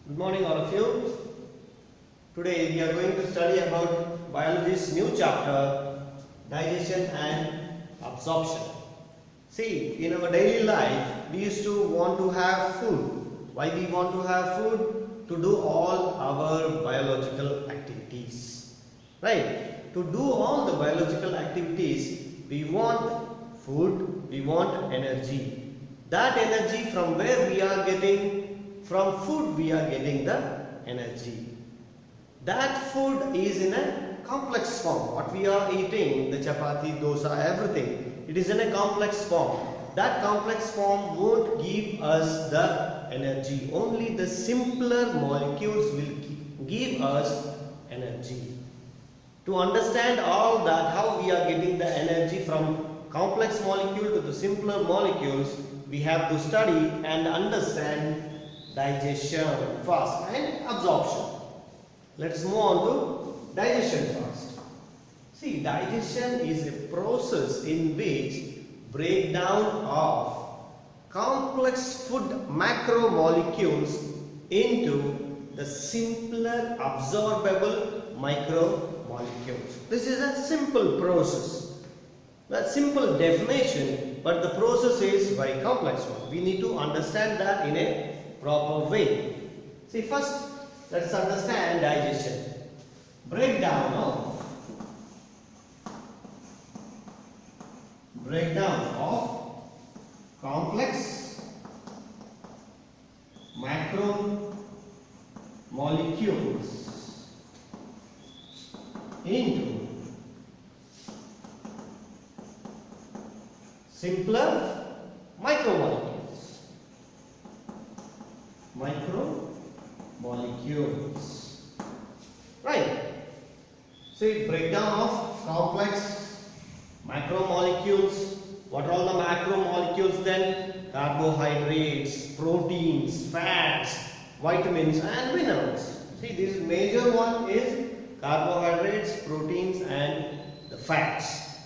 Good morning all of you. Today we are going to study about biology's new chapter, digestion and absorption. See, in our daily life we used to want to have food. Why we want to have food? To do all our biological activities. Right? To do all the biological activities we want food, we want energy. That energy from where we are getting? From food we are getting the energy. That food is in a complex form. What we are eating, the chapati, dosa, everything, it is in a complex form. That complex form won't give us the energy. Only the simpler molecules will give us energy. To understand all that, how we are getting the energy from complex molecule to the simpler molecules, we have to study and understand digestion first and absorption. Let's move on to digestion first. See, digestion is a process in which breakdown of complex food macromolecules into the simpler absorbable micromolecules. This is a simple process. A simple definition, but the process is very complex one. We need to understand that in a proper way. See, first let's understand digestion. Breakdown of complex macromolecules into simpler micromolecules. Right. See, breakdown of complex macromolecules. What are all the macromolecules then? Carbohydrates, proteins, fats, vitamins and minerals. See, this major one is carbohydrates, proteins and the fats.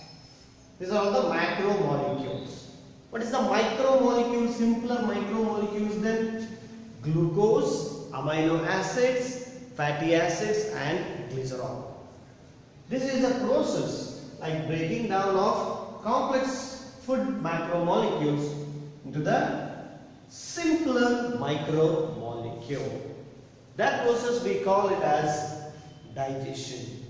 These are all the macromolecules. What is the micromolecule? Simpler micromolecules then? Glucose, amino acids, fatty acids and glycerol. This is a process like breaking down of complex food macromolecules into the simpler micromolecule. That process we call it as digestion.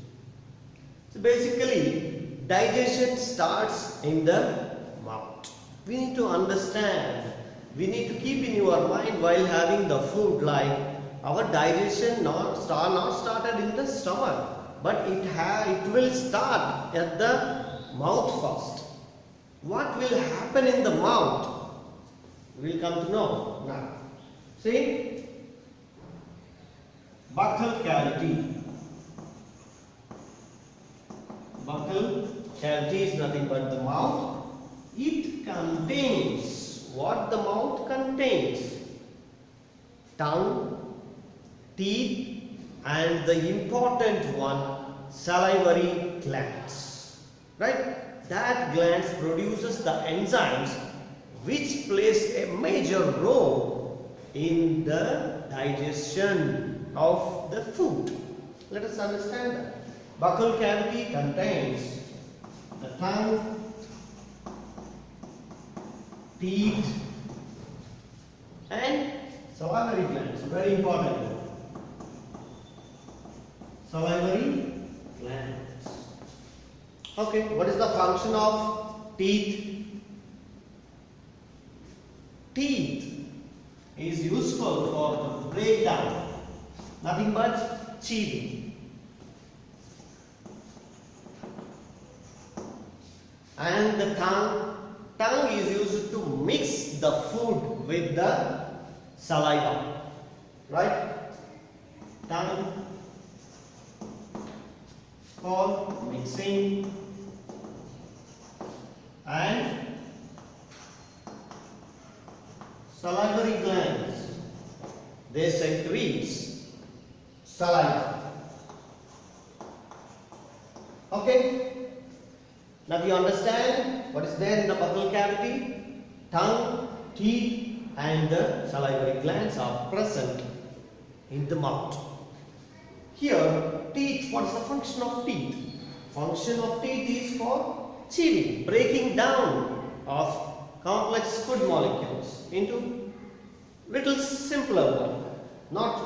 So basically digestion starts in the mouth. We need to understand, we need to keep in your mind while having the food, like our digestion not started in the stomach, but it will start at the mouth first. What will happen in the mouth? We will come to know now. See, buccal cavity. Buccal cavity is nothing but the mouth. It contains what the mouth contains: tongue, teeth and the important one, salivary glands. Right? That glands produces the enzymes which plays a major role in the digestion of the food. Let us understand that. Buccal cavity contains the tongue, teeth and salivary glands. Very important. Salivary glands. Okay, what is the function of teeth? Teeth is useful for the breakdown, nothing but chewing. And the tongue is used to mix the food with the saliva. Right? Tongue for mixing and salivary glands, they secrete saliva. Okay? Now you understand what is there in the buccal cavity? Tongue, teeth and the salivary glands are present in the mouth. Here, teeth, what is the function of teeth? Function of teeth is for chewing, breaking down of complex food molecules into little simpler one. Not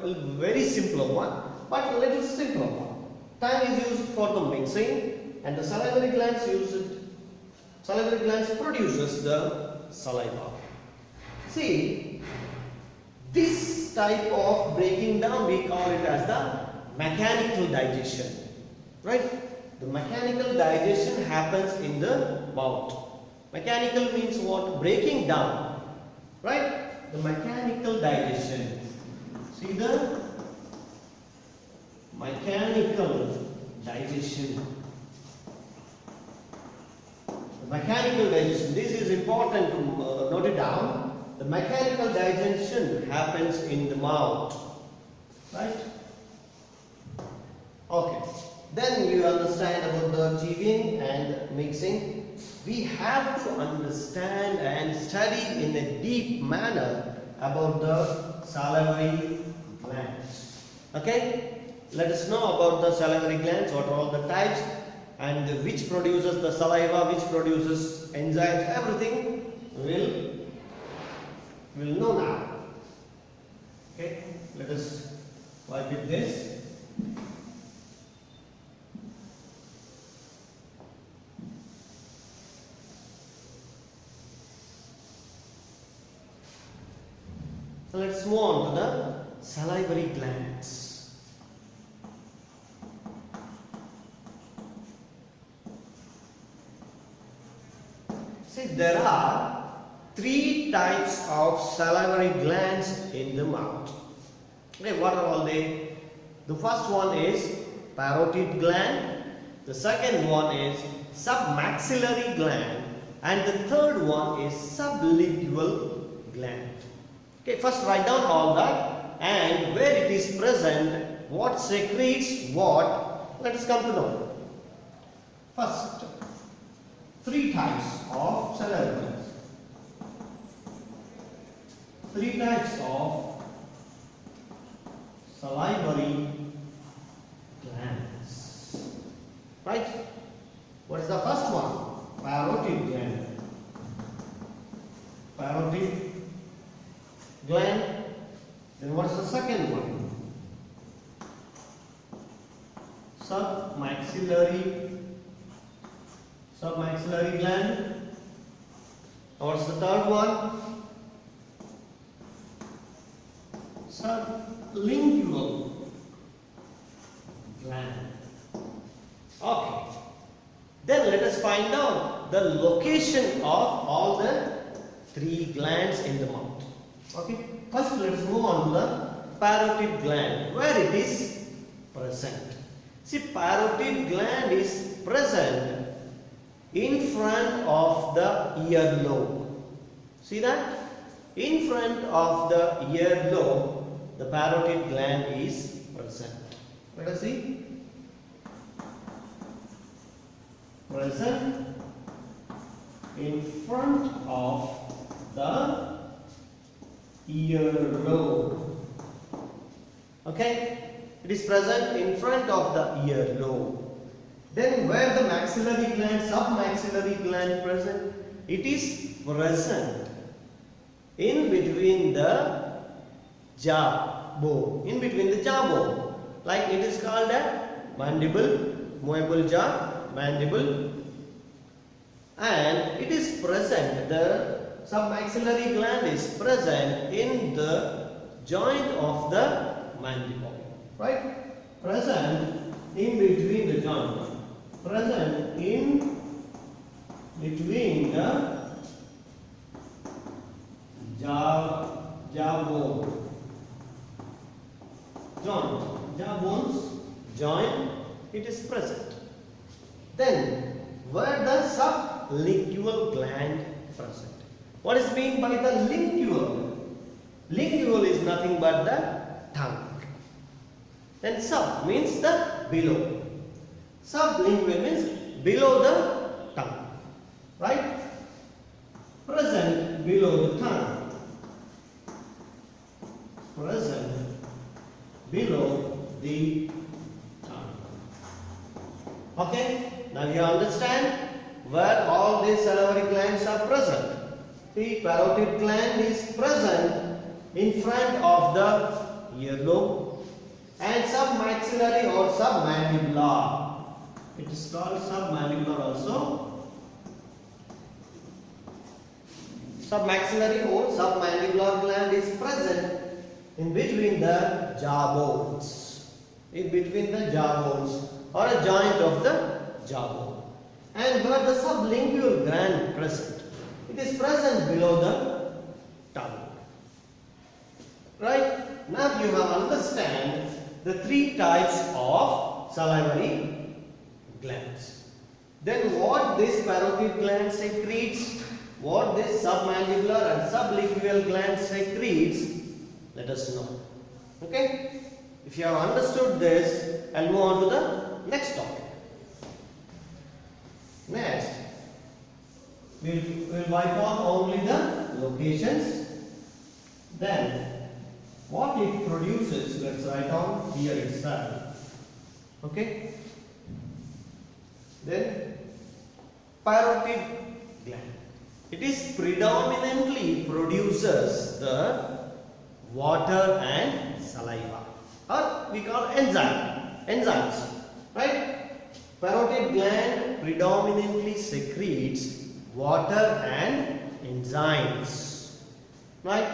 a very simpler one, but a little simpler one. Tongue is used for the mixing, and the salivary glands produces the saliva. See, this type of breaking down, we call it as the mechanical digestion, right? The mechanical digestion happens in the mouth. Mechanical means what? Breaking down, right? The mechanical digestion. See the mechanical digestion. The mechanical digestion. This is important to note it down. The mechanical digestion happens in the mouth, right? Okay. Then you understand about the chewing and mixing. We have to understand and study in a deep manner about the salivary glands. Okay? Let us know about the salivary glands, what are all the types, and which produces the saliva, which produces enzymes, everything we'll know now. Okay? Let us wipe it this. So let's move on to the salivary glands. See, there are 3 types of salivary glands in the mouth. Okay, what are all they? The first one is parotid gland, the second one is submaxillary gland, and the third one is sublingual gland. Okay, first write down all that and where it is present, what secretes what. Let us come to know. First, 3 types of salivary glands. 3 types of salivary glands. Right? What is the first one? Parotid gland. Parotid gland. Then what is the second one? Submaxillary gland. What is the third one? Sublingual gland. Okay. Then let us find out the location of all the 3 glands in the mouth. Okay. First, let us move on to the parotid gland, where it is present. See, parotid gland is present in front of the earlobe. See that? In front of the earlobe, the parotid gland is present. Let us see. Present in front of the earlobe. Okay? It is present in front of the earlobe. Then where the maxillary gland, submaxillary gland present? It is present in between the jawbone. In between the jawbone. Like it is called a mandible, movable jaw, mandible. And it is present, the submaxillary gland is present in the joint of the mandible. Right? Present in between the joint. Present in between the jawbone. Jawbones joint, it is present. Then where the sublingual gland present? What is meant by the lingual? Lingual is nothing but the tongue. Then sub means the below. Sublingual means below the tongue. Right? Present below the tongue. Present below the tongue. Okay, now you understand where all these salivary glands are present. The parotid gland is present in front of the earlobe and submaxillary or submandibular. It is called submandibular also. Submaxillary or submandibular gland is present in between the jawbones. In between the jawbones or a joint of the jawbone. And where the sublingual gland present? It is present below the tongue. Right? Now you have understand the three types of salivary glands. Then what this parotid gland secretes, what this submandibular and sublingual gland secretes, let us know. Okay? If you have understood this, I'll move on to the next topic. Next, we'll wipe out only the locations. Then, what it produces, let's write down here itself. Okay? Then, parotid gland. It is predominantly produces the water and saliva, or we call enzymes, right? Parotid gland predominantly secretes water and enzymes, right?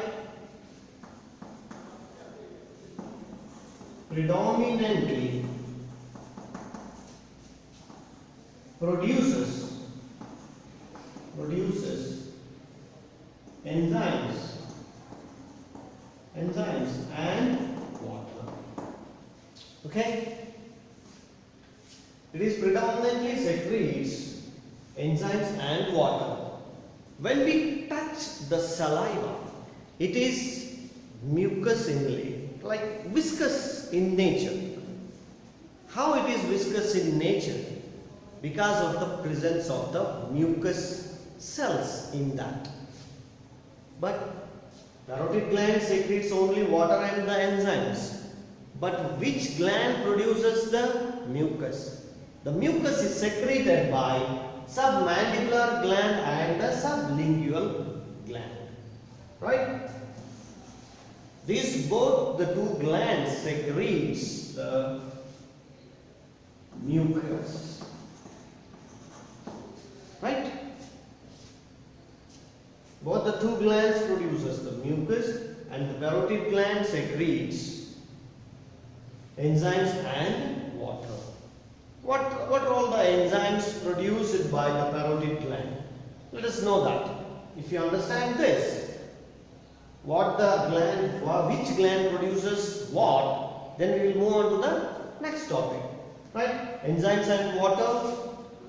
Predominantly produces enzymes and water. Okay? It is predominantly secretes enzymes and water. When we touch the saliva, it is mucus inlay, like viscous in nature. How it is viscous in nature? Because of the presence of the mucus cells in that. But parotid gland secretes only water and the enzymes. But which gland produces the mucus? The mucus is secreted by submandibular gland and the sublingual gland. Right? These both the two glands secretes the mucus. Right? Both the two glands produces the mucus and the parotid gland secretes enzymes and water. What are all the enzymes produced by the parotid gland? Let us know that. If you understand this, which gland produces what, then we will move on to the next topic. Right? Enzymes and water,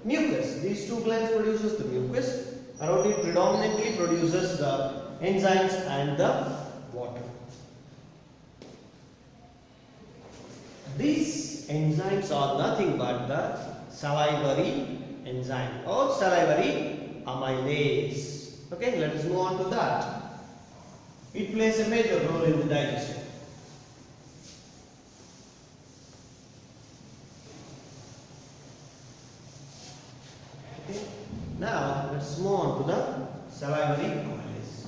mucus. These two glands produces the mucus. Parotid predominantly produces the enzymes and the water. These enzymes are nothing but the salivary enzyme or salivary amylase. Okay, let us move on to that. It plays a major role in the digestion. Okay, now let's move on to the salivary amylase.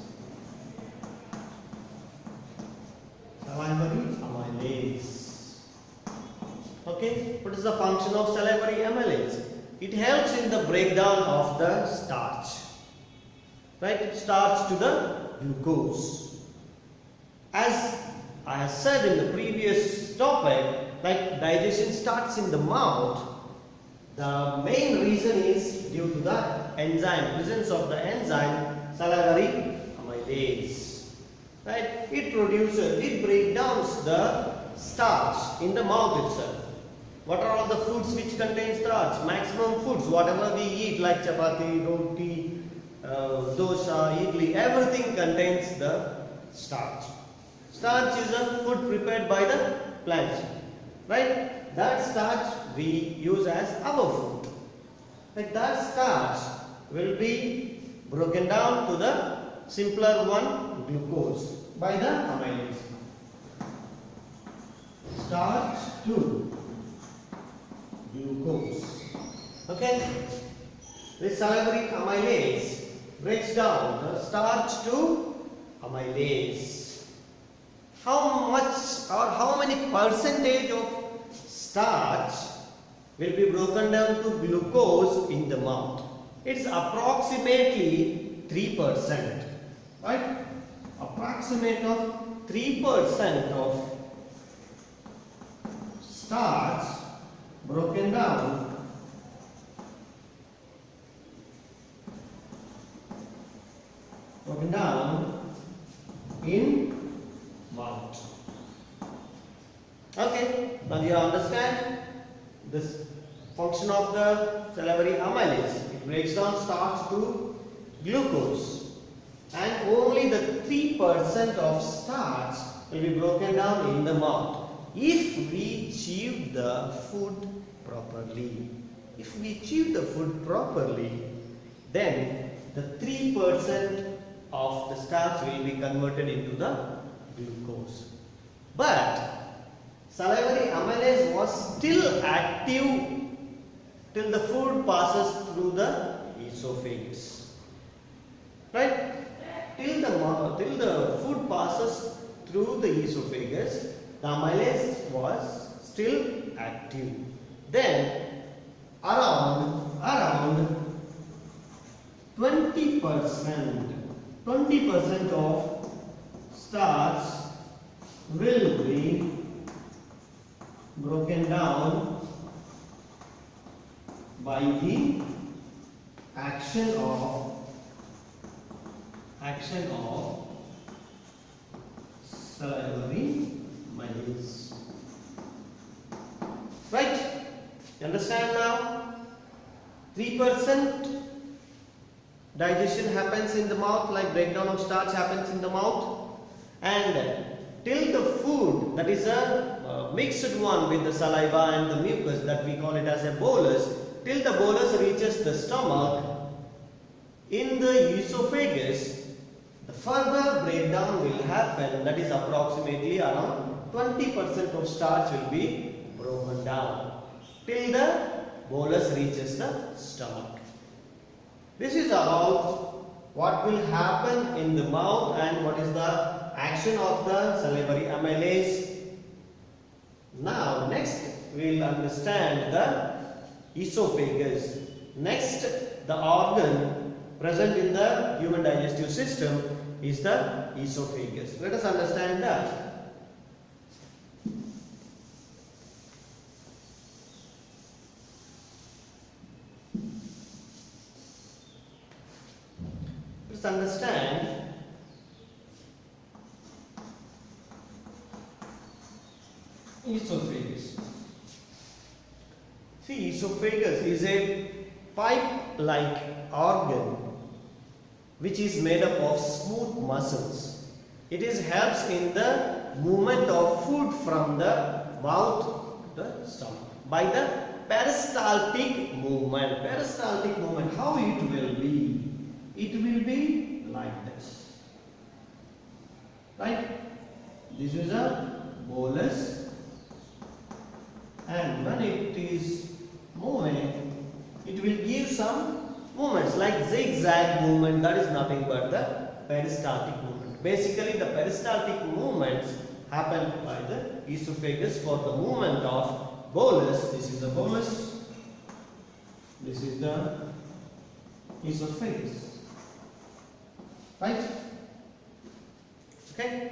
Salivary amylase. Okay, what is the function of salivary amylase? It helps in the breakdown of the starch. Right? Starch to the glucose. As I have said in the previous topic, like digestion starts in the mouth, the main reason is due to the enzyme, presence of the enzyme salivary amylase. Right? It breaks down the starch in the mouth itself. What are all the foods which contain starch? Maximum foods, whatever we eat like chapati, roti, dosa, idli, everything contains the starch. Starch is a food prepared by the plants, right? That starch we use as our food. Like that starch will be broken down to the simpler one, glucose, by the amylase. to glucose. Okay? This salivary amylase breaks down the starch to amylase. How much or how many percentage of starch will be broken down to glucose in the mouth? It's approximately 3%. Right? Approximate of 3% of starch broken down in mouth. Okay, now you understand this function of the salivary amylase. It breaks down starch to glucose, and only the 3% of starch will be broken down in the mouth if we chew the food properly. If we chew the food properly, then the 3% of the starch will be converted into the glucose. But salivary amylase was still active till the food passes through the esophagus. Right? Till the food passes through the esophagus, the amylase was still active. Then around 20% of starch will be broken down by the action of salivary amylase. Right? You understand now? 3% digestion happens in the mouth, like breakdown of starch happens in the mouth, and till the food, that is a mixed one with the saliva and the mucus, that we call it as a bolus, till the bolus reaches the stomach, in the esophagus, the further breakdown will happen, that is approximately around 20% of starch will be broken down till the bolus reaches the stomach. This is about what will happen in the mouth and what is the action of the salivary amylase. Now, next we will understand the esophagus. Next, the organ present in the human digestive system is the esophagus. Let us understand that. Let's understand esophagus. See, esophagus is a pipe-like organ which is made up of smooth muscles. It helps in the movement of food from the mouth to the stomach by the peristaltic movement. Peristaltic movement, how it will be? It will be like this. Right? This is a bolus, and when it is moving, it will give some movements like zigzag movement. That is nothing but the peristaltic movement. Basically, the peristaltic movements happen by the esophagus for the movement of bolus. This is the bolus. This is the esophagus. Right? Okay?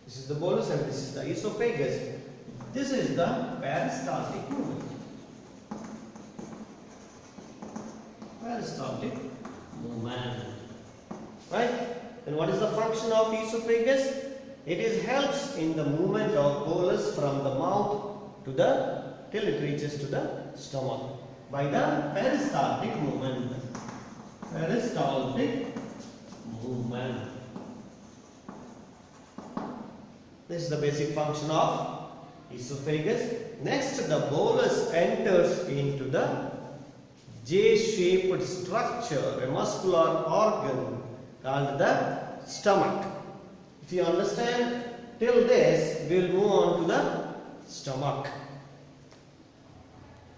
This is the bolus and this is the esophagus. This is the peristaltic movement. Peristaltic movement. Right? And what is the function of esophagus? It helps in the movement of bolus from the mouth to the till it reaches to the stomach by the peristaltic movement. Peristaltic movement. This is the basic function of esophagus. Next, the bolus enters into the J-shaped structure, a muscular organ called the stomach. If you understand till this, we will move on to the stomach.